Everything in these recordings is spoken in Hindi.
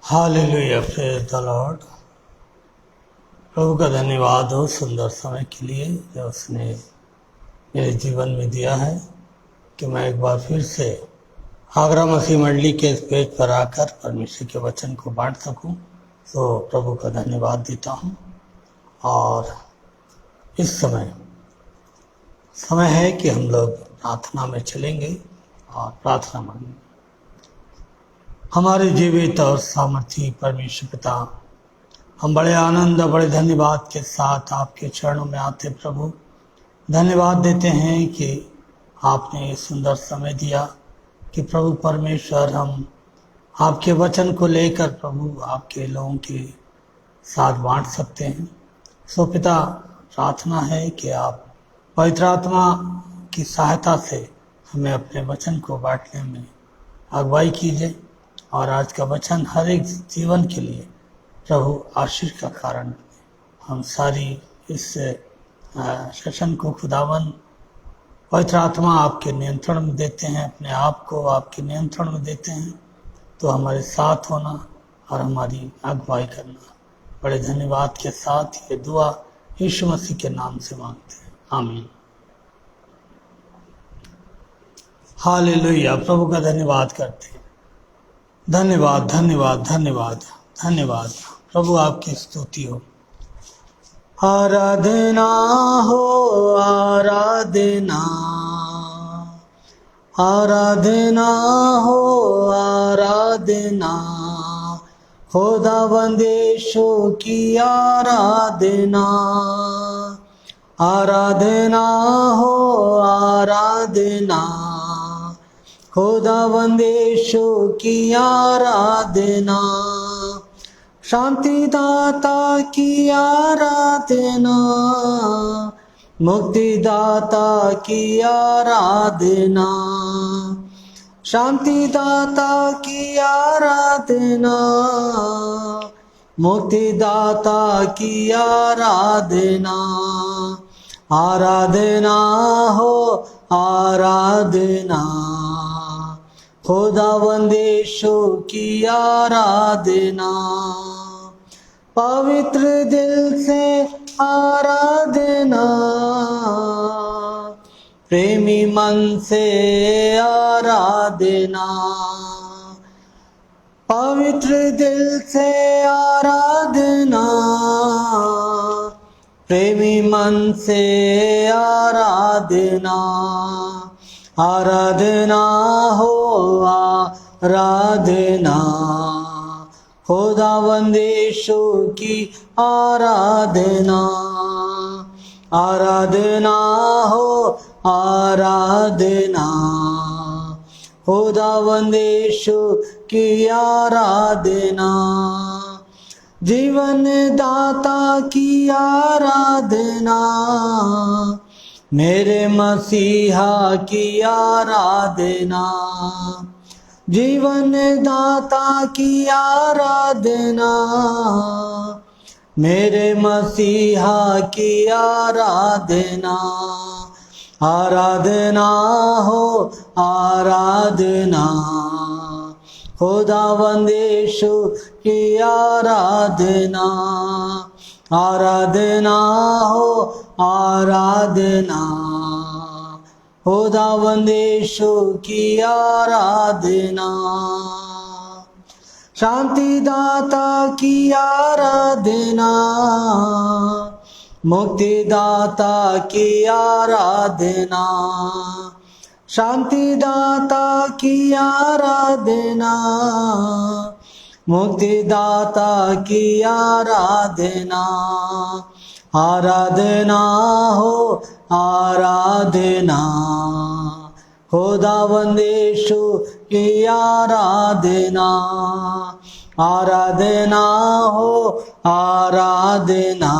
Hallelujah, praise the Lord. प्रभु का धन्यवाद हो सुंदर समय के लिए जो उसने मेरे जीवन में दिया है कि मैं एक बार फिर से आगरा मसीह मंडली के इस पेज पर आकर परमेश्वर के वचन को बांट सकूं। तो प्रभु का धन्यवाद देता हूं। और इस समय है कि हम लोग प्रार्थना में चलेंगे और प्रार्थना मांगेंगे। हमारे जीवित और सामर्थी परमेश्वर पिता, हम बड़े आनंद और बड़े धन्यवाद के साथ आपके चरणों में आते प्रभु धन्यवाद देते हैं कि आपने ये सुंदर समय दिया कि प्रभु परमेश्वर हम आपके वचन को लेकर प्रभु आपके लोगों के साथ बांट सकते हैं। सो पिता, प्रार्थना है कि आप पवित्र आत्मा की सहायता से हमें अपने वचन को बांटने में अगुवाई कीजिए और आज का वचन हर एक जीवन के लिए प्रभु आशीष का कारण। हम सारी इस सेशन को खुदावन पवित्र आत्मा आपके नियंत्रण में देते हैं, अपने आप को आपके नियंत्रण में देते हैं। तो हमारे साथ होना और हमारी अगुवाई करना। बड़े धन्यवाद के साथ ये दुआ यीशु मसीह के नाम से मांगते हैं, आमीन। हालेलुया, प्रभु का धन्यवाद करते हैं। धन्यवाद धन्यवाद धन्यवाद धन्यवाद। प्रभु आपकी स्तुति हो, आराधना हो, आराधना आराधना हो, आराधना खुदावंदेशों की आराधना। आराधना हो, आराधना खुदावंदेशों की आराधना। शांति दाता की आराधना, मुक्ति दाता की आराधना। शांति दाता की आराधना, मुक्ति दाता की आराधना। आराधना हो, आराधना खुदावंदेशों की आराधना। पवित्र दिल से आराधना, प्रेमी मन से आराधना। पवित्र दिल से आराधना, प्रेमी मन से आराधना। आराधना हो, आराधना खुदावंदेशों की आराधना। आराधना हो, आराधना खुदावंदेशों की आराधना। जीवन दाता की आराधना, मेरे मसीहा की आराधना। जीवन दाता की आराधना, मेरे मसीहा की आराधना। आराधना हो, आराधना खुदावंदेशों की आराधना। आराधना हो, आराधना खुदावंदेशों की आराधना। शांति दाता की आराधना, मुक्ति दाता की आराधना। शांति दाता की आराधना, मुक्ति दाता की आराधना। आराधना हो, आराधना खुदावंदेशों की आराधना। आराधना हो, आराधना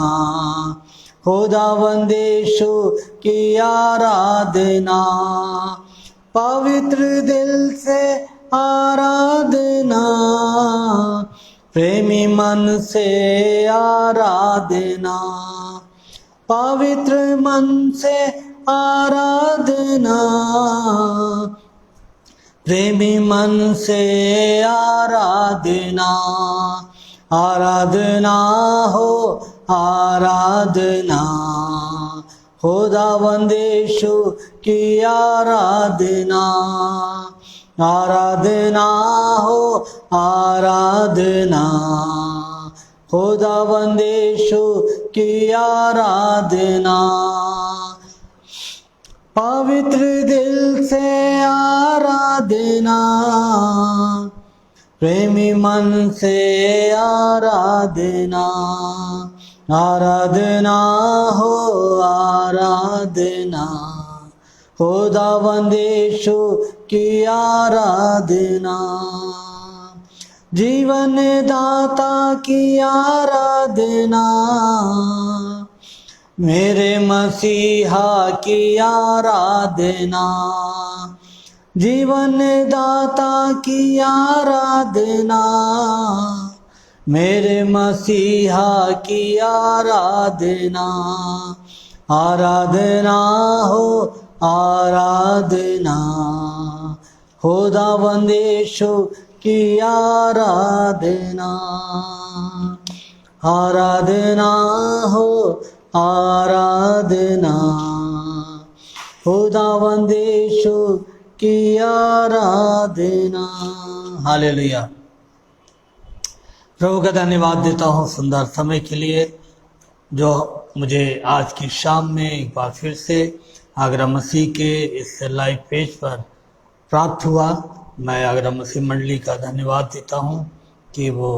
खुदावंदेशों की आराधना। पवित्र दिल से आराधना, प्रेमी मन से आराधना। पवित्र मन से आराधना, प्रेमी मन से आराधना, आराधना हो आराधना, खुदावंद यीशु की आराधना, आराधना हो आराधना, खुदावंद यीशु की आराधना, पवित्र दिल से आराधना, प्रेमी मन से आराधना, आराधना हो आराधना, खुदावंद यीशु की आराधना, जीवन दाता की आराधना, मेरे मसीहा की आराधना, जीवन दाता की आराधना, मेरे मसीहा की आराधना, आराधना हो आराधना, खुदावंद यीशु की आराधना, आराधना हो आराधना, खुदावंद यीशु की आराधना। हालेलुया। प्रभु का धन्यवाद देता हूँ सुंदर समय के लिए जो मुझे आज की शाम में एक बार फिर से आगरा मसीह के इस लाइव पेज पर प्राप्त हुआ। मैं आगरा मसीह मंडली का धन्यवाद देता हूँ कि वो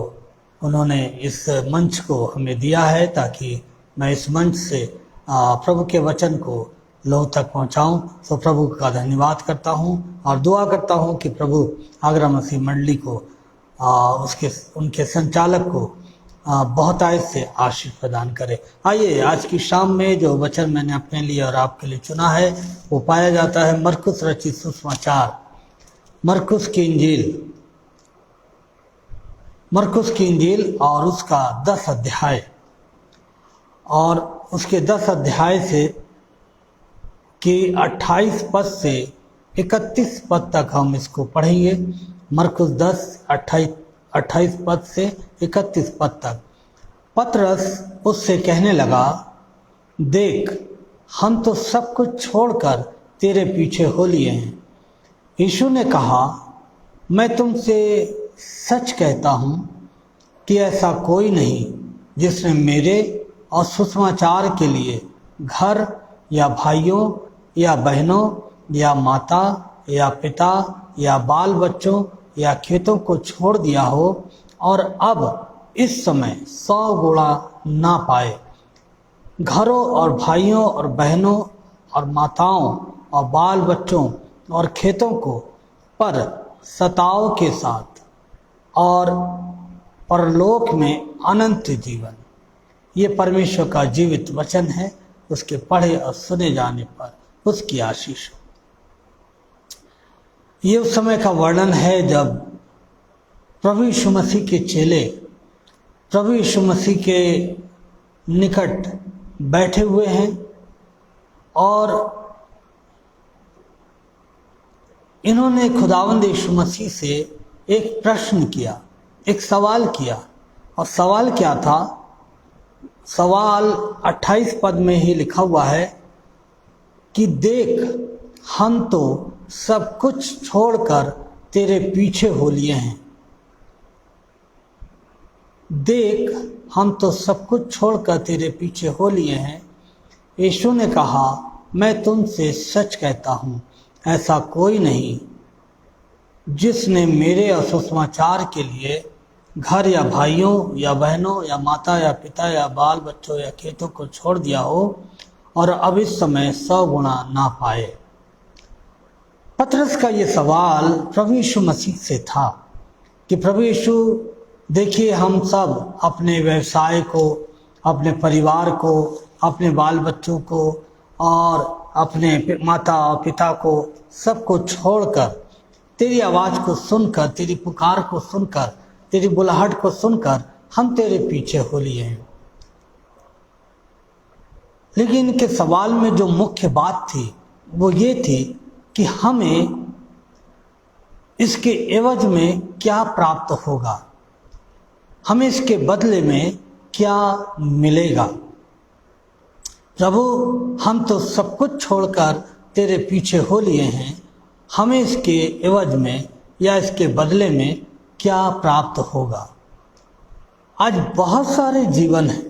उन्होंने इस मंच को हमें दिया है ताकि मैं इस मंच से प्रभु के वचन को लोगों तक पहुँचाऊँ। तो प्रभु का धन्यवाद करता हूँ और दुआ करता हूँ कि प्रभु आगरा मसीह मंडली को उनके संचालक को बहुत आयत से आशीष प्रदान करे। आइए आज की शाम में जो वचन मैंने अपने लिए और आपके लिए चुना है वो पाया जाता है मरकुस रचित सुसमाचार, मरकुस की इंजील और उसका 10 अध्याय और उसके 10 अध्याय से कि 28 पद से 31 पद तक हम इसको पढ़ेंगे। मरकुस 10 28 पद से 31 पद तक। पतरस उससे कहने लगा, देख हम तो सब कुछ छोड़कर तेरे पीछे हो लिए हैं। यीशु ने कहा, मैं तुमसे सच कहता हूँ कि ऐसा कोई नहीं जिसने मेरे और सुसमाचार के लिए घर या भाइयों या बहनों या माता या पिता या बाल बच्चों या खेतों को छोड़ दिया हो और अब इस समय 100 गुणा ना पाए, घरों और भाइयों और बहनों और माताओं और बाल बच्चों और खेतों को पर सताव के साथ और परलोक में अनंत जीवन। ये परमेश्वर का जीवित वचन है। उसके पढ़े और सुने जाने पर उसकी आशीष हो। ये उस समय का वर्णन है जब प्रभु यीशु मसीह के चेले प्रभु यीशु मसीह के निकट बैठे हुए हैं और इन्होंने खुदावंद यीशु मसीह से एक प्रश्न किया, एक सवाल किया। और सवाल क्या था? सवाल 28 पद में ही लिखा हुआ है कि देख हम तो सब कुछ छोड़कर तेरे पीछे हो लिए हैं। देख हम तो सब कुछ छोड़कर तेरे पीछे हो लिए हैं। यीशु ने कहा, मैं तुमसे सच कहता हूँ, ऐसा कोई नहीं जिसने मेरे और सुसमाचार के लिए घर या भाइयों या बहनों या माता या पिता या बाल बच्चों या खेतों को छोड़ दिया हो और अब इस समय 100 गुणा ना पाए। पतरस का ये सवाल प्रभु यीशु मसीह से था कि प्रभु यीशु, देखिए हम सब अपने व्यवसाय को, अपने परिवार को, अपने बाल बच्चों को और अपने माता और पिता को सबको छोड़कर तेरी आवाज़ को सुनकर, तेरी पुकार को सुनकर, तेरी बुलाहट को सुनकर हम तेरे पीछे हो लिए हैं। लेकिन इनके सवाल में जो मुख्य बात थी वो ये थी कि हमें इसके एवज में क्या प्राप्त होगा, हमें इसके बदले में क्या मिलेगा। प्रभु, हम तो सब कुछ छोड़कर तेरे पीछे हो लिए हैं, हमें इसके एवज में या इसके बदले में क्या प्राप्त होगा। आज बहुत सारे जीवन हैं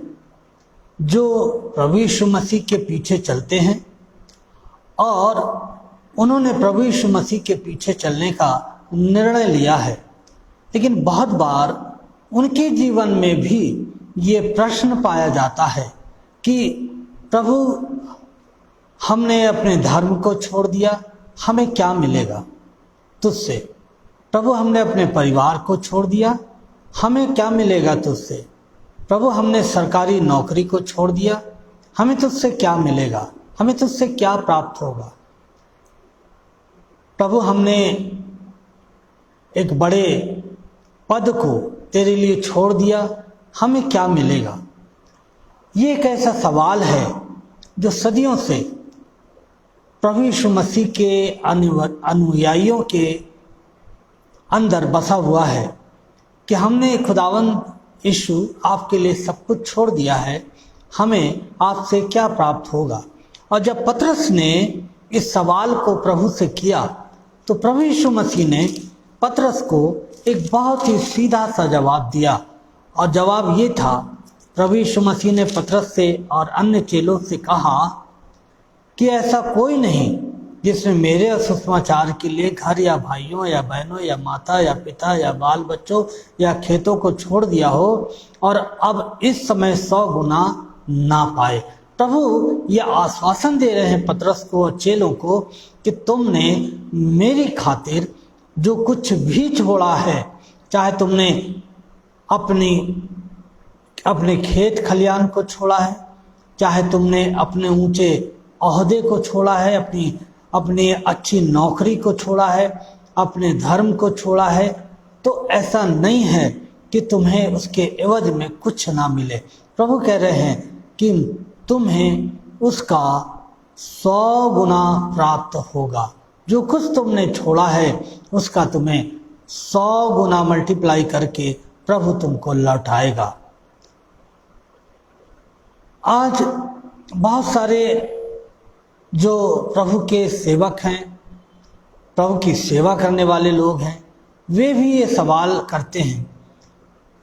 जो प्रभु यीशु मसीह के पीछे चलते हैं और उन्होंने प्रभु यीशु मसीह के पीछे चलने का निर्णय लिया है, लेकिन बहुत बार उनके जीवन में भी ये प्रश्न पाया जाता है कि प्रभु, हमने अपने धर्म को छोड़ दिया, हमें क्या मिलेगा तुझसे। प्रभु, हमने अपने परिवार को छोड़ दिया, हमें क्या मिलेगा तुझसे। प्रभु, हमने सरकारी नौकरी को छोड़ दिया, हमें तुझसे क्या मिलेगा, हमें तुझसे क्या प्राप्त होगा। प्रभु, हमने एक बड़े पद को तेरे लिए छोड़ दिया, हमें क्या मिलेगा। ये एक ऐसा सवाल है जो सदियों से प्रभु यीशु मसीह के अनुयायियों के अंदर बसा हुआ है कि हमने खुदावंद यीशु आपके लिए सब कुछ छोड़ दिया है, हमें आपसे क्या प्राप्त होगा। और जब पतरस ने इस सवाल को प्रभु से किया तो प्रभु यीशु मसीह ने पतरस को एक बहुत ही सीधा सा जवाब दिया, और जवाब ये था, प्रभु यीशु मसीह ने पतरस से और अन्य चेलों से कहा कि ऐसा कोई नहीं जिसने मेरे सुसमाचार के लिए घर या भाइयों या बहनों या माता या पिता या बाल बच्चों या खेतों को छोड़ दिया हो और अब इस समय 100 गुना ना पाए। प्रभु ये आश्वासन दे रहे हैं पतरस को और चेलों को कि तुमने मेरी खातिर जो कुछ भी छोड़ा है, चाहे तुमने अपने खेत खलियान को छोड़ा है, चाहे तुमने अपने ऊंचे ओहदे को छोड़ा है, अपनी अच्छी नौकरी को छोड़ा है, अपने धर्म को छोड़ा है, तो ऐसा नहीं है कि तुम्हें उसके एवज में कुछ ना मिले। प्रभु कह रहे हैं कि तुम्हें उसका 100 गुना प्राप्त होगा। जो कुछ तुमने छोड़ा है उसका तुम्हें 100 गुना मल्टीप्लाई करके प्रभु तुमको लौटाएगा। आज बहुत सारे जो प्रभु के सेवक हैं, प्रभु की सेवा करने वाले लोग हैं, वे भी ये सवाल करते हैं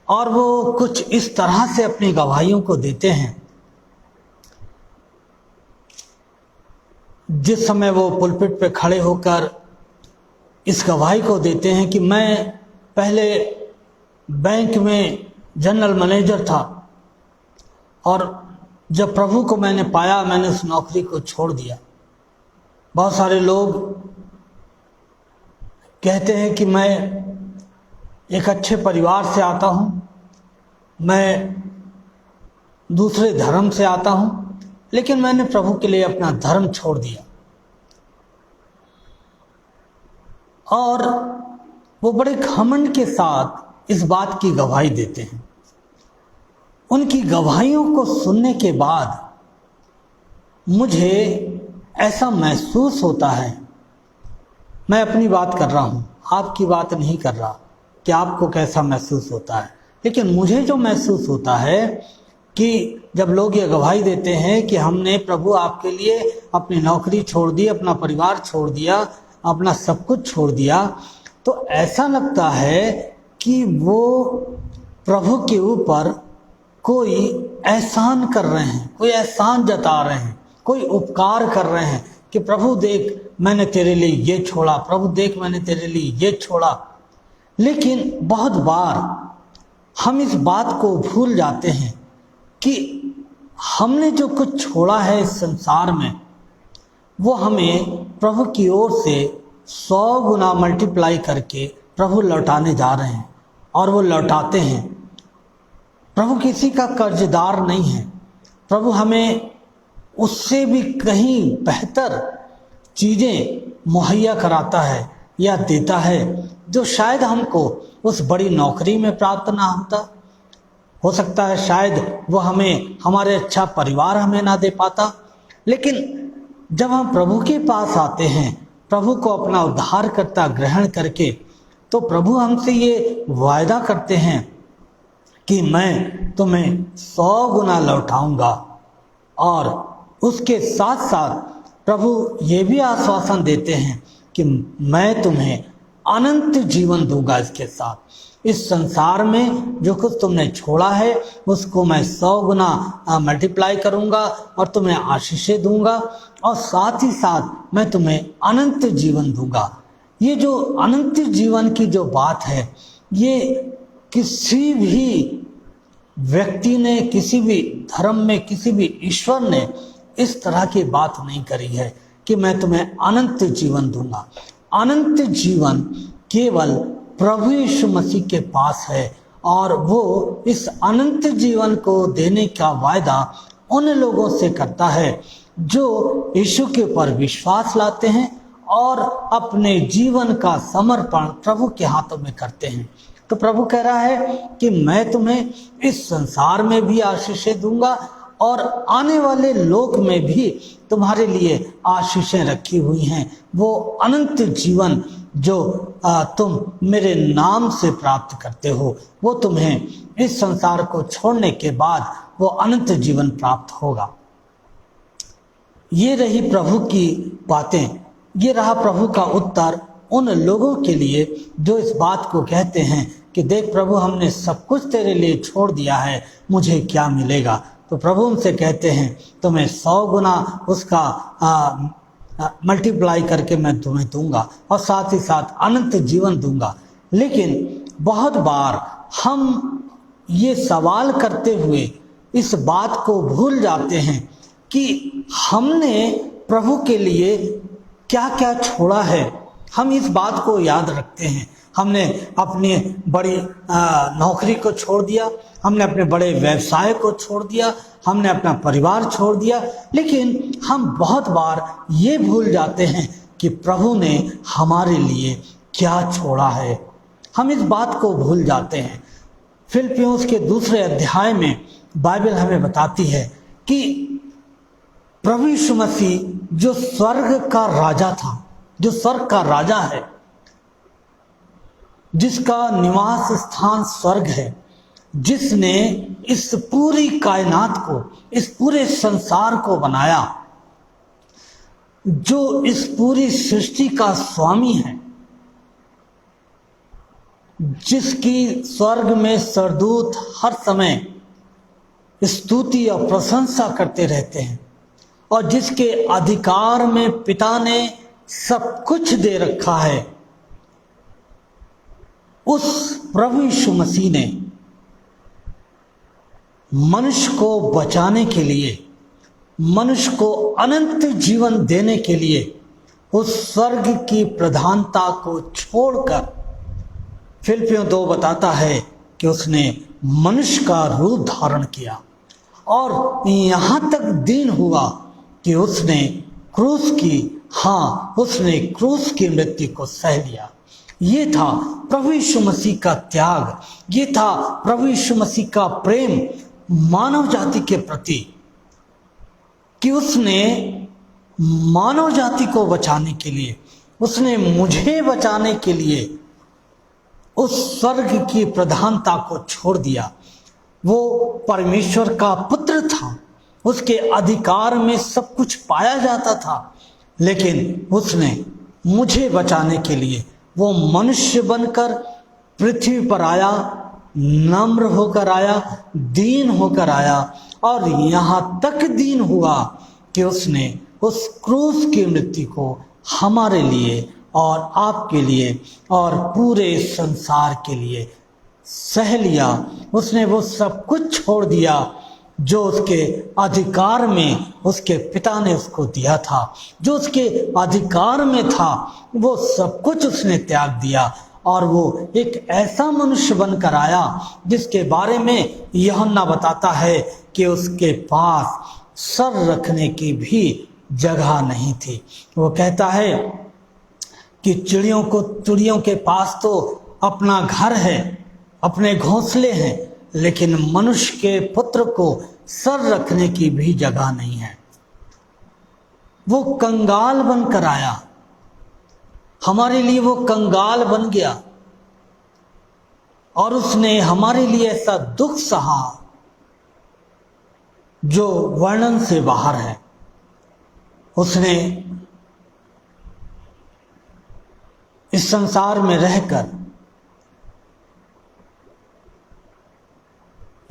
और वो कुछ इस तरह से अपनी गवाहियों को देते हैं। जिस समय वो पुलपिट पे खड़े होकर इस गवाही को देते हैं कि मैं पहले बैंक में जनरल मैनेजर था और जब प्रभु को मैंने पाया मैंने उस नौकरी को छोड़ दिया। बहुत सारे लोग कहते हैं कि मैं एक अच्छे परिवार से आता हूँ, मैं दूसरे धर्म से आता हूँ, लेकिन मैंने प्रभु के लिए अपना धर्म छोड़ दिया। और वो बड़े घमंड के साथ इस बात की गवाही देते हैं। उनकी गवाहियों को सुनने के बाद मुझे ऐसा महसूस होता है, मैं अपनी बात कर रहा हूँ, आपकी बात नहीं कर रहा कि आपको कैसा महसूस होता है, लेकिन मुझे जो महसूस होता है कि जब लोग ये गवाही देते हैं कि हमने प्रभु आपके लिए अपनी नौकरी छोड़ दी, अपना परिवार छोड़ दिया, अपना सब कुछ छोड़ दिया, तो ऐसा लगता है कि वो प्रभु के ऊपर कोई एहसान कर रहे हैं, कोई एहसान जता रहे हैं, कोई उपकार कर रहे हैं कि प्रभु देख मैंने तेरे लिए ये छोड़ा, प्रभु देख मैंने तेरे लिए ये छोड़ा। लेकिन बहुत बार हम इस बात को भूल जाते हैं कि हमने जो कुछ छोड़ा है इस संसार में वो हमें प्रभु की ओर से 100 गुना मल्टीप्लाई करके प्रभु लौटाने जा रहे हैं और वो लौटाते हैं। प्रभु किसी का कर्जदार नहीं है। प्रभु हमें उससे भी कहीं बेहतर चीज़ें मुहैया कराता है या देता है जो शायद हमको उस बड़ी नौकरी में प्राप्त ना होता। हो सकता है शायद वो हमें हमारे अच्छा परिवार हमें ना दे पाता। लेकिन जब हम प्रभु के पास आते हैं, प्रभु को अपना उद्धारकर्ता ग्रहण करके तो प्रभु हमसे ये वायदा करते हैं कि मैं तुम्हें 100 गुना लौटाऊंगा। और उसके साथ साथ प्रभु ये भी आश्वासन देते हैं कि मैं तुम्हें अनंत जीवन दूंगा। इसके साथ इस संसार में जो कुछ तुमने छोड़ा है उसको मैं 100 गुना मल्टीप्लाई करूंगा और तुम्हें आशीषें दूंगा, और साथ ही साथ मैं तुम्हें अनंत जीवन दूंगा। ये जो अनंत जीवन की जो बात है, ये किसी भी व्यक्ति ने, किसी भी धर्म में, किसी भी ईश्वर ने इस तरह की बात नहीं करी है कि मैं तुम्हें अनंत जीवन दूंगा। अनंत जीवन केवल प्रभु यीशु मसीह के पास है, और वो इस अनंत जीवन को देने का वायदा उन लोगों से करता है जो यीशु के ऊपर विश्वास लाते हैं और अपने जीवन का समर्पण प्रभु के हाथों में करते हैं। तो प्रभु कह रहा है कि मैं तुम्हें इस संसार में भी आशीषें दूंगा और आने वाले लोक में भी तुम्हारे लिए आशीषें रखी हुई हैं। वो अनंत जीवन जो तुम मेरे नाम से प्राप्त करते हो, वो तुम्हें इस संसार को छोड़ने के बाद वो अनंत जीवन प्राप्त होगा। ये रही प्रभु की बातें, ये रहा प्रभु का उत्तर उन लोगों के लिए जो इस बात को कहते हैं कि देख प्रभु, हमने सब कुछ तेरे लिए छोड़ दिया है, मुझे क्या मिलेगा। तो प्रभु उनसे कहते हैं तुम्हें 100 गुना उसका मल्टीप्लाई करके मैं तुम्हें दूंगा और साथ ही साथ अनंत जीवन दूंगा। लेकिन बहुत बार हम ये सवाल करते हुए इस बात को भूल जाते हैं कि हमने प्रभु के लिए क्या क्या छोड़ा है। हम इस बात को याद रखते हैं, हमने अपनी बड़ी नौकरी को छोड़ दिया, हमने अपने बड़े व्यवसाय को छोड़ दिया, हमने अपना परिवार छोड़ दिया, लेकिन हम बहुत बार ये भूल जाते हैं कि प्रभु ने हमारे लिए क्या छोड़ा है। हम इस बात को भूल जाते हैं। फिलिप्पियों के 2 अध्याय में बाइबल हमें बताती है कि प्रभु यीशु मसीह जो स्वर्ग का राजा था, जो स्वर्ग का राजा है, जिसका निवास स्थान स्वर्ग है, जिसने इस पूरी कायनात को, इस पूरे संसार को बनाया, जो इस पूरी सृष्टि का स्वामी है, जिसकी स्वर्ग में सरदूत हर समय स्तुति और प्रशंसा करते रहते हैं और जिसके अधिकार में पिता ने सब कुछ दे रखा है, उस प्रभु यीशु मसीह ने मनुष्य को बचाने के लिए, मनुष्य को अनंत जीवन देने के लिए उस स्वर्ग की प्रधानता को छोड़कर, फिलिप्पियों 2 बताता है कि उसने मनुष्य का रूप धारण किया और यहाँ तक दीन हुआ कि उसने क्रूस की, उसने क्रूस की मृत्यु को सह लिया। ये था प्रभु यीशु मसीह का त्याग, ये था प्रभु यीशु मसीह का प्रेम मानव जाति के प्रति, कि उसने मानव जाति को बचाने के लिए, उसने मुझे बचाने के लिए उस स्वर्ग की प्रधानता को छोड़ दिया। वो परमेश्वर का पुत्र था, उसके अधिकार में सब कुछ पाया जाता था, लेकिन उसने मुझे बचाने के लिए वो मनुष्य बनकर पृथ्वी पर आया, नम्र होकर आया, दीन होकर आया और यहाँ तक दीन हुआ कि उसने उस क्रूस की मृत्यु को हमारे लिए और आपके लिए और पूरे संसार के लिए सह लिया। उसने वो सब कुछ छोड़ दिया जो उसके अधिकार में उसके पिता ने उसको दिया था, जो उसके अधिकार में था वो सब कुछ उसने त्याग दिया और वो एक ऐसा मनुष्य बनकर आया जिसके बारे में यूहन्ना बताता है कि उसके पास सर रखने की भी जगह नहीं थी। वो कहता है कि चिड़ियों के पास तो अपना घर है, अपने घोंसले हैं, लेकिन मनुष्य के पुत्र को सर रखने की भी जगह नहीं है। वो कंगाल बनकर आया, हमारे लिए वो कंगाल बन गया, और उसने हमारे लिए ऐसा दुख सहा जो वर्णन से बाहर है। उसने इस संसार में रहकर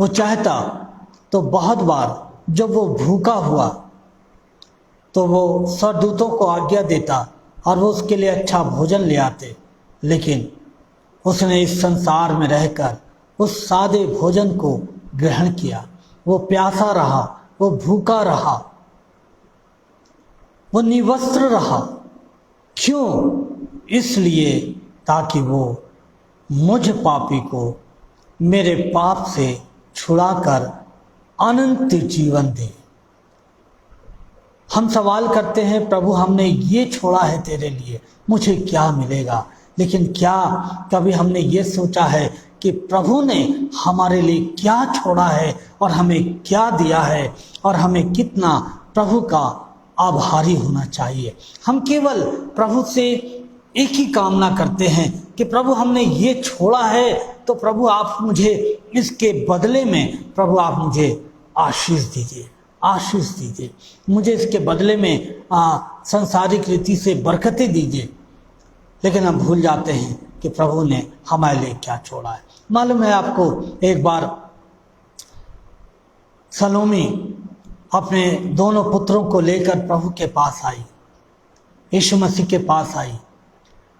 वो चाहता तो बहुत बार जब वो भूखा हुआ तो वो स्वर्गदूतों को आज्ञा देता और वो उसके लिए अच्छा भोजन ले आते, लेकिन उसने इस संसार में रहकर उस सादे भोजन को ग्रहण किया। वो प्यासा रहा, वो भूखा रहा, वो निवस्त्र रहा। क्यों? इसलिए ताकि वो मुझ पापी को मेरे पाप से छुड़ाकर अनंत जीवन दे। हम सवाल करते हैं, प्रभु हमने ये छोड़ा है तेरे लिए, मुझे क्या मिलेगा? लेकिन क्या कभी हमने ये सोचा है कि प्रभु ने हमारे लिए क्या छोड़ा है और हमें क्या दिया है और हमें कितना प्रभु का आभारी होना चाहिए? हम केवल प्रभु से एक ही कामना करते हैं कि प्रभु हमने ये छोड़ा है तो प्रभु आप मुझे इसके बदले में, प्रभु आप मुझे आशीष दीजिए, आशीष दीजिए, मुझे इसके बदले में संसारिक रीति से बरकतें दीजिए। लेकिन हम भूल जाते हैं कि प्रभु ने हमारे लिए क्या छोड़ा है। मालूम है आपको, एक बार सलोमी अपने दोनों पुत्रों को लेकर प्रभु के पास आई, यीशु मसीह के पास आई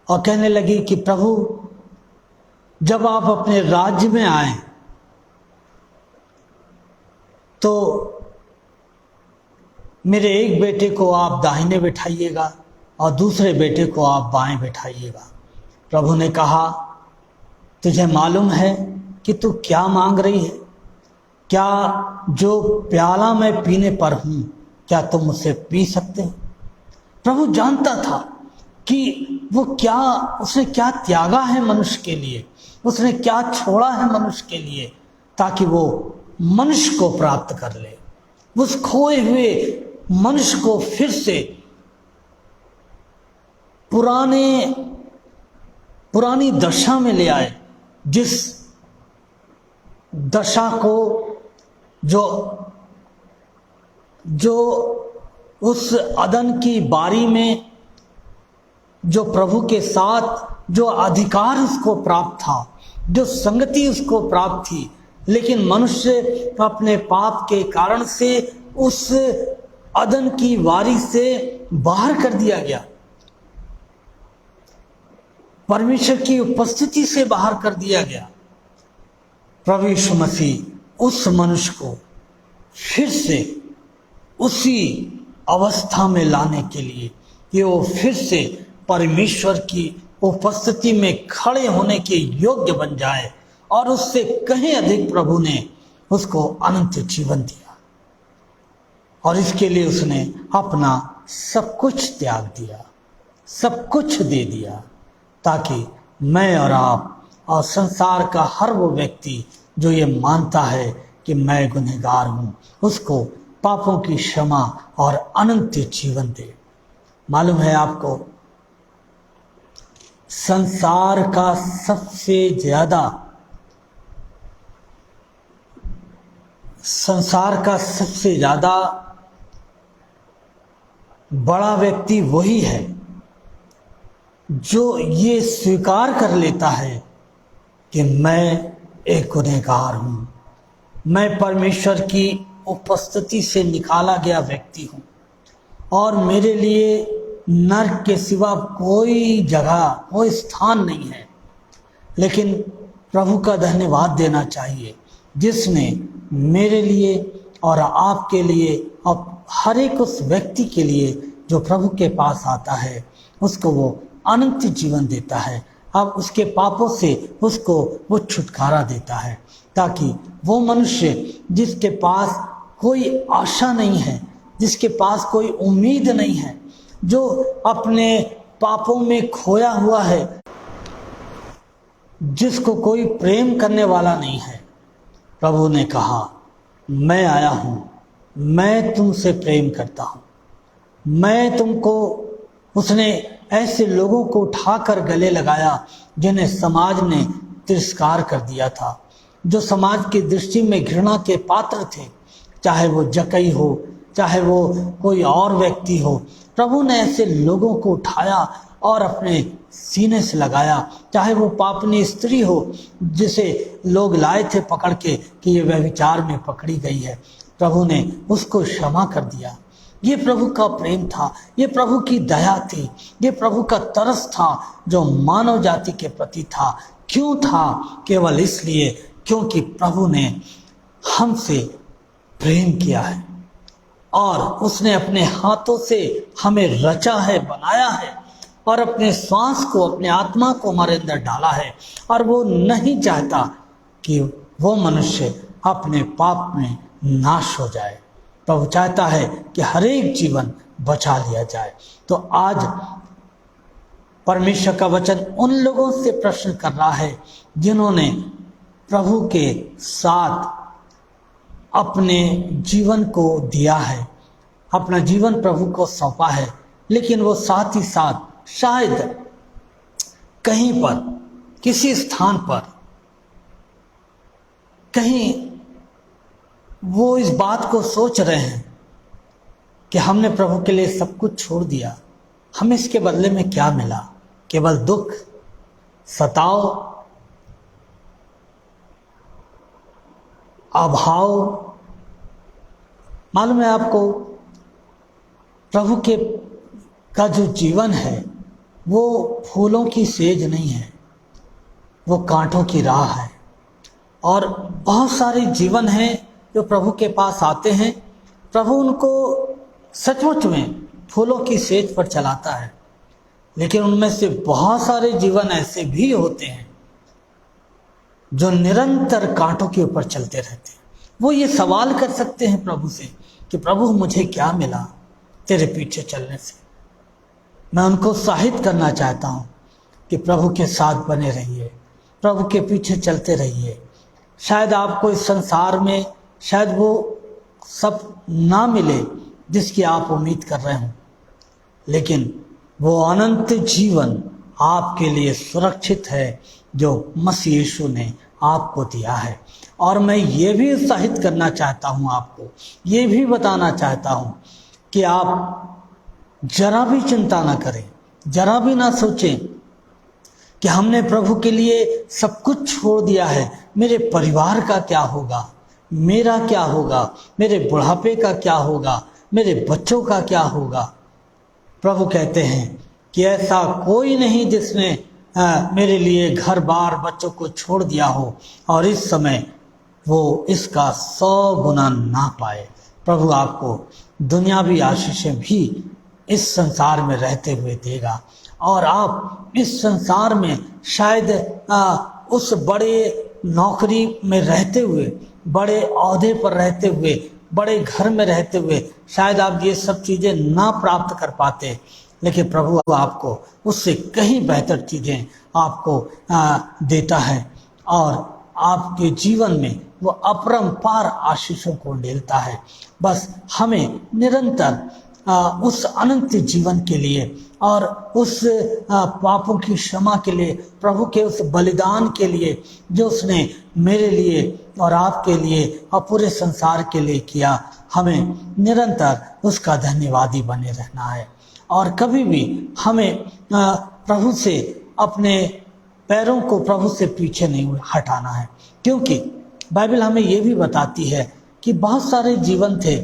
और कहने लगी कि प्रभु जब आप अपने राज्य में आए तो मेरे एक बेटे को आप दाहिने बैठाइएगा और दूसरे बेटे को आप बाएं बैठाइएगा। प्रभु ने कहा, तुझे मालूम है कि तू क्या मांग रही है? क्या जो प्याला मैं पीने पर हूं, क्या तुम उसे पी सकते हो? प्रभु जानता था कि वो क्या, उसने क्या त्यागा है मनुष्य के लिए, उसने क्या छोड़ा है मनुष्य के लिए, ताकि वो मनुष्य को प्राप्त कर ले, उस खोए हुए मनुष्य को फिर से पुरानी दशा में ले आए, जिस दशा को जो उस अदन की बारी में जो प्रभु के साथ जो अधिकार उसको प्राप्त था, जो संगति उसको प्राप्त थी, लेकिन मनुष्य अपने पाप के कारण से उस अदन की वारी से बाहर कर दिया गया, परमेश्वर की उपस्थिति से बाहर कर दिया गया। प्रभु यीशु मसीह उस मनुष्य को फिर से उसी अवस्था में लाने के लिए कि वो फिर से परमेश्वर की उपस्थिति में खड़े होने के योग्य बन जाए, और उससे कहीं अधिक प्रभु ने उसको अनंत जीवन दिया, और इसके लिए उसने अपना सब कुछ त्याग दिया, सब कुछ दे दिया, ताकि मैं और आप और संसार का हर वो व्यक्ति जो ये मानता है कि मैं गुनहगार हूँ, उसको पापों की क्षमा और अनंत जीवन दे। मालूम है आपको, संसार का सबसे ज्यादा बड़ा व्यक्ति वही है जो ये स्वीकार कर लेता है कि मैं एक गुनहगार हूँ, मैं परमेश्वर की उपस्थिति से निकाला गया व्यक्ति हूँ, और मेरे लिए नरक के सिवा कोई जगह, कोई स्थान नहीं है। लेकिन प्रभु का धन्यवाद देना चाहिए जिसने मेरे लिए और आपके लिए और हर एक उस व्यक्ति के लिए जो प्रभु के पास आता है, उसको वो अनंत जीवन देता है। अब उसके पापों से उसको वो छुटकारा देता है, ताकि वो मनुष्य जिसके पास कोई आशा नहीं है, जिसके पास कोई उम्मीद नहीं है, जो अपने पापों में खोया हुआ है, जिसको कोई प्रेम करने वाला नहीं है, प्रभु ने कहा मैं आया हूं, मैं तुमसे प्रेम करता हूं, मैं तुमको, उसने ऐसे लोगों को उठाकर गले लगाया जिन्हें समाज ने तिरस्कार कर दिया था, जो समाज की दृष्टि में घृणा के पात्र थे, चाहे वो जक्कई हो, चाहे वो कोई और व्यक्ति हो, प्रभु ने ऐसे लोगों को उठाया और अपने सीने से लगाया। चाहे वो पापनी स्त्री हो जिसे लोग लाए थे पकड़ के कि ये व्यभिचार में पकड़ी गई है, प्रभु ने उसको क्षमा कर दिया। ये प्रभु का प्रेम था, ये प्रभु की दया थी, ये प्रभु का तरस था जो मानव जाति के प्रति था। क्यों था? केवल इसलिए क्योंकि प्रभु ने हमसे प्रेम किया है और उसने अपने हाथों से हमें रचा है, बनाया है और अपने श्वास को, अपने आत्मा को हमारे अंदर डाला है। और वो नहीं चाहता कि वो मनुष्य अपने पाप में नाश हो जाए। प्रभु चाहता है कि हर एक जीवन बचा लिया जाए। तो आज परमेश्वर का वचन उन लोगों से प्रश्न कर रहा है जिन्होंने प्रभु के साथ अपने जीवन को दिया है, अपना जीवन प्रभु को सौंपा है, लेकिन वो साथ ही साथ शायद कहीं पर, किसी स्थान पर, कहीं वो इस बात को सोच रहे हैं कि हमने प्रभु के लिए सब कुछ छोड़ दिया, हमें इसके बदले में क्या मिला? केवल दुख, सताव, अभाव। मालूम है आपको, प्रभु के का जो जीवन है वो फूलों की सेज नहीं है, वो कांटों की राह है। और बहुत सारे जीवन हैं जो प्रभु के पास आते हैं, प्रभु उनको सचमुच में फूलों की सेज पर चलाता है, लेकिन उनमें से बहुत सारे जीवन ऐसे भी होते हैं जो निरंतर कांटों के ऊपर चलते रहते हैं। वो ये सवाल कर सकते हैं प्रभु से कि प्रभु मुझे क्या मिला तेरे पीछे चलने से? मैं उनको उत्साहित करना चाहता हूँ कि प्रभु के साथ बने रहिए, प्रभु के पीछे चलते रहिए। शायद आपको इस संसार में शायद वो सब ना मिले जिसकी आप उम्मीद कर रहे हो, लेकिन वो अनंत जीवन आपके लिए सुरक्षित है जो मसीह यीशु ने आपको दिया है। और मैं ये भी उत्साहित करना चाहता हूँ, आपको ये भी बताना चाहता हूँ कि आप जरा भी चिंता ना करें, जरा भी ना सोचें कि हमने प्रभु के लिए सब कुछ छोड़ दिया है, मेरे परिवार का क्या होगा, मेरा क्या होगा, मेरे बुढ़ापे का क्या होगा, मेरे बच्चों का क्या होगा। प्रभु कहते हैं कि ऐसा कोई नहीं जिसने मेरे लिए घर बार बच्चों को छोड़ दिया हो और इस समय वो इसका 100 गुना ना पाए। प्रभु आपको दुनियावी आशीषें भी इस संसार में रहते हुए देगा और आप इस संसार में शायद उस बड़े नौकरी में रहते हुए, बड़े ओहदे पर रहते हुए, बड़े घर में रहते हुए शायद आप ये सब चीज़ें ना प्राप्त कर पाते, लेकिन प्रभु आपको उससे कहीं बेहतर चीज़ें आपको देता है और आपके जीवन में वो अपरंपार आशीषों को ढेलता है। बस हमें निरंतर उस अनंत जीवन के लिए और उस पापों की क्षमा के लिए, प्रभु के उस बलिदान के लिए जो उसने मेरे लिए और आपके लिए और पूरे संसार के लिए किया, हमें निरंतर उसका धन्यवादी बने रहना है। और कभी भी हमें प्रभु से, अपने पैरों को प्रभु से पीछे नहीं हटाना है, क्योंकि बाइबल हमें ये भी बताती है कि बहुत सारे जीवन थे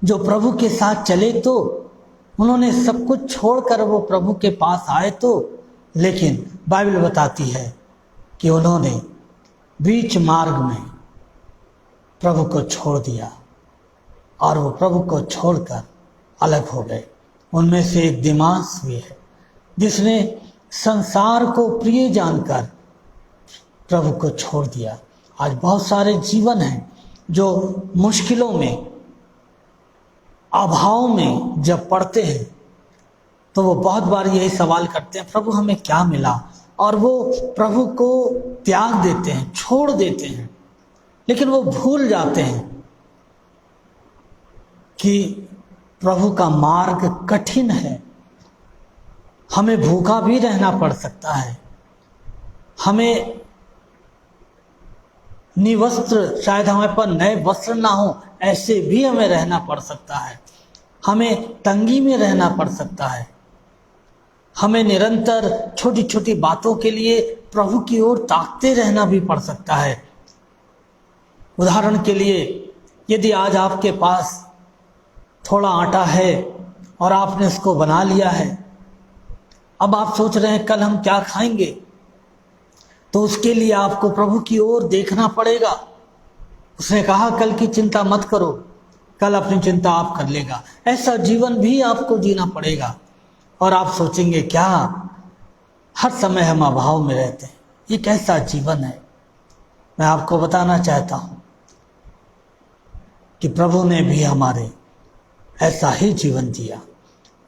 जो प्रभु के साथ चले, तो उन्होंने सब कुछ छोड़कर वो प्रभु के पास आए, तो लेकिन बाइबल बताती है कि उन्होंने बीच मार्ग में प्रभु को छोड़ दिया और वो प्रभु को छोड़कर अलग हो गए। उनमें से एक दिमास भी है जिसने संसार को प्रिय जानकर प्रभु को छोड़ दिया। आज बहुत सारे जीवन हैं जो मुश्किलों में, अभाव में जब पड़ते हैं तो वो बहुत बार यही सवाल करते हैं, प्रभु हमें क्या मिला? और वो प्रभु को त्याग देते हैं, छोड़ देते हैं, लेकिन वो भूल जाते हैं कि प्रभु का मार्ग कठिन है, हमें भूखा भी रहना पड़ सकता है, हमें निवस्त्र, शायद हमारे पास नए वस्त्र ना हो, ऐसे भी हमें रहना पड़ सकता है। हमें तंगी में रहना पड़ सकता है। हमें निरंतर छोटी छोटी बातों के लिए प्रभु की ओर ताकते रहना भी पड़ सकता है। उदाहरण के लिए, यदि आज आपके पास थोड़ा आटा है और आपने उसको बना लिया है, अब आप सोच रहे हैं कल हम क्या खाएंगे, तो उसके लिए आपको प्रभु की ओर देखना पड़ेगा। उसने कहा कल की चिंता मत करो, कल अपनी चिंता आप कर लेगा। ऐसा जीवन भी आपको जीना पड़ेगा। और आप सोचेंगे क्या हर समय हम अभाव में रहते हैं, ये कैसा जीवन है। मैं आपको बताना चाहता हूं कि प्रभु ने भी हमारे ऐसा ही जीवन जिया,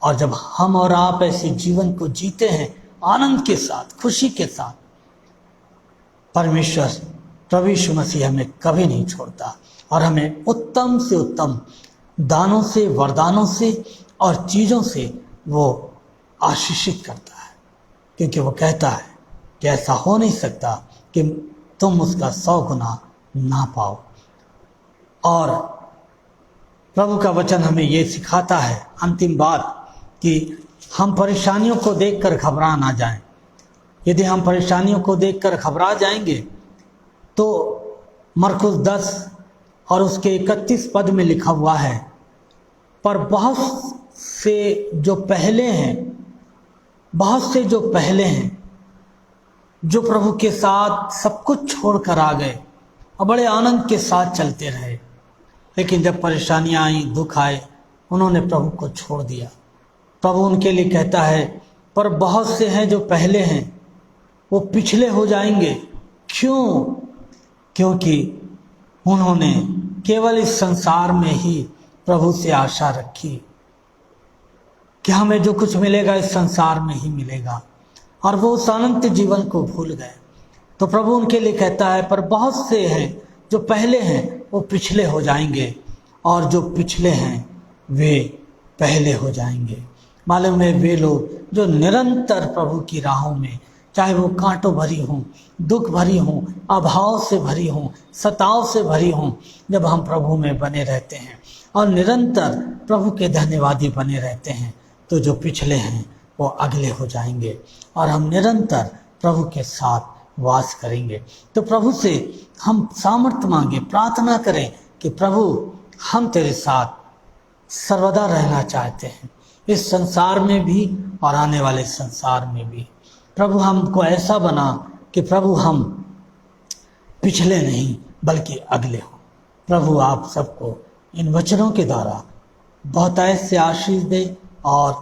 और जब हम और आप ऐसे जीवन को जीते हैं आनंद के साथ, खुशी के साथ, परमेश्वर प्रभु यीशु मसीह हमें कभी नहीं छोड़ता और हमें उत्तम से उत्तम दानों से, वरदानों से और चीज़ों से वो आशीषित करता है। क्योंकि वो कहता है कि ऐसा हो नहीं सकता कि तुम उसका 100 गुना ना पाओ। और प्रभु का वचन हमें ये सिखाता है, अंतिम बात, कि हम परेशानियों को देखकर घबरा ना जाएं। यदि हम परेशानियों को देखकर घबरा जाएंगे तो मरकुस 10 और उसके 31 पद में लिखा हुआ है, पर बहुत से जो पहले हैं, जो प्रभु के साथ सब कुछ छोड़कर आ गए और बड़े आनंद के साथ चलते रहे, लेकिन जब परेशानियां आई, दुख आए, उन्होंने प्रभु को छोड़ दिया। प्रभु उनके लिए कहता है, पर बहुत से हैं जो पहले हैं वो पिछले हो जाएंगे। क्यों? क्योंकि उन्होंने केवल इस संसार में ही प्रभु से आशा रखी कि हमें जो कुछ मिलेगा इस संसार में ही मिलेगा, और वो उस अनंत जीवन को भूल गए। तो प्रभु उनके लिए कहता है, पर बहुत से हैं जो पहले हैं वो पिछले हो जाएंगे, और जो पिछले हैं वे पहले हो जाएंगे। मालूम है, वे लोग जो निरंतर प्रभु की राहों में, चाहे वो कांटों भरी हों, दुख भरी हों, अभाव से भरी हों, सताव से भरी हों, जब हम प्रभु में बने रहते हैं और निरंतर प्रभु के धन्यवादी बने रहते हैं, तो जो पिछले हैं वो अगले हो जाएंगे और हम निरंतर प्रभु के साथ वास करेंगे। तो प्रभु से हम सामर्थ्य मांगे, प्रार्थना करें कि प्रभु हम तेरे साथ सर्वदा रहना चाहते हैं, इस संसार में भी और आने वाले संसार में भी। प्रभु हमको ऐसा बना कि प्रभु हम पिछले नहीं बल्कि अगले हों। प्रभु आप सबको इन वचनों के द्वारा बहुतायत से आशीष दे और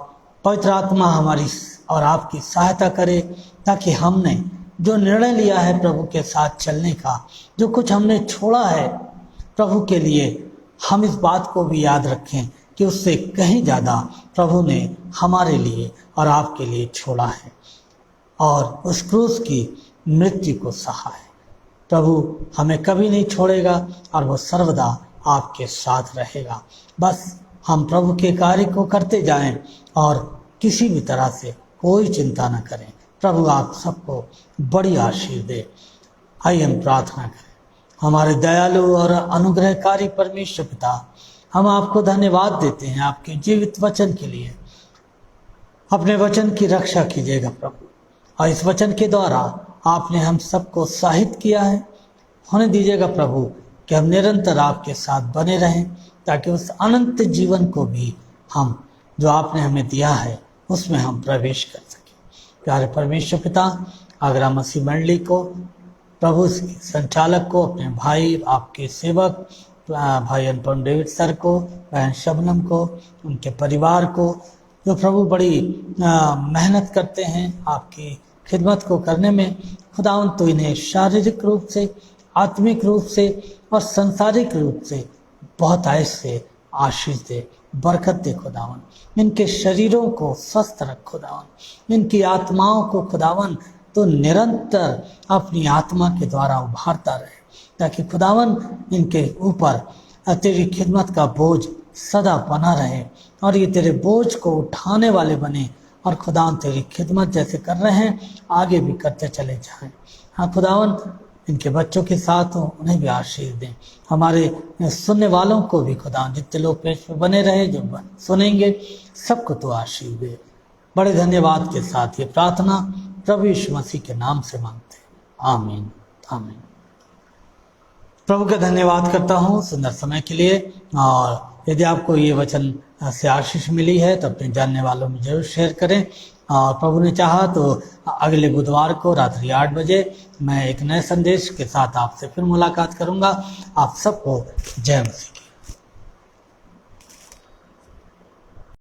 पवित्र आत्मा हमारी और आपकी सहायता करे, ताकि हमने जो निर्णय लिया है प्रभु के साथ चलने का, जो कुछ हमने छोड़ा है प्रभु के लिए, हम इस बात को भी याद रखें कि उससे कहीं ज़्यादा प्रभु ने हमारे लिए और आपके लिए छोड़ा है और उस क्रूस की मृत्यु को सहा है। प्रभु हमें कभी नहीं छोड़ेगा और वो सर्वदा आपके साथ रहेगा। बस हम प्रभु के कार्य को करते जाएं और किसी भी तरह से कोई चिंता न करें। प्रभु आप सबको बड़ी आशीष दे। आइए हम प्रार्थना करें। हमारे दयालु और अनुग्रहकारी परमेश्वर पिता, हम आपको धन्यवाद देते हैं आपके जीवित वचन के लिए। अपने वचन की रक्षा कीजिएगा प्रभु, और इस वचन के द्वारा आपने हम सबको उत्साहित किया है। होने दीजिएगा प्रभु कि हम निरंतर आपके साथ बने रहें, ताकि उस अनंत जीवन को भी हम जो आपने हमें दिया है उसमें हम प्रवेश कर सकें। प्यारे परमेश्वर पिता, आगरा मसीह मंडली को, प्रभु संचालक को, अपने भाई आपके सेवक भाई अनुपम डेविड सर को, बहन शबनम को, उनके परिवार को, जो प्रभु बड़ी मेहनत करते हैं आपकी खिदमत को करने में, खुदावन तो इन्हें शारीरिक रूप से, आत्मिक रूप से और सांसारिक रूप से बहुत ऐसे आशीष दे, बरकत दे खुदावन। इनके शरीरों को स्वस्थ रख खुदावन, इनकी आत्माओं को खुदावन तो निरंतर अपनी आत्मा के द्वारा उभारता रहे, ताकि खुदावन इनके ऊपर तेरी खिदमत का बोझ सदा बना रहे और ये तेरे बोझ को उठाने वाले बने, और खुदावन तेरी खिदमत जैसे कर रहे हैं आगे भी करते चले जाएं। हाँ खुदावन, इनके बच्चों के साथ हो, उन्हें भी आशीष दें। हमारे सुनने वालों को भी खुदावन, जितने लोग पेज पे बने रहे, जो सुनेंगे, सबको तो आशीष दे। बड़े धन्यवाद के साथ ये प्रार्थना प्रभु यीशु मसीह के नाम से मांगते हैं, आमीन आमीन। प्रभु का धन्यवाद करता हूँ सुंदर समय के लिए। और यदि आपको ये वचन से आशीष मिली है तो अपने जानने वालों में जरूर शेयर करें। और प्रभु ने चाहा तो अगले बुधवार को रात्रि 8 बजे मैं एक नए संदेश के साथ आपसे फिर मुलाकात करूंगा। आप सबको जय मसीह।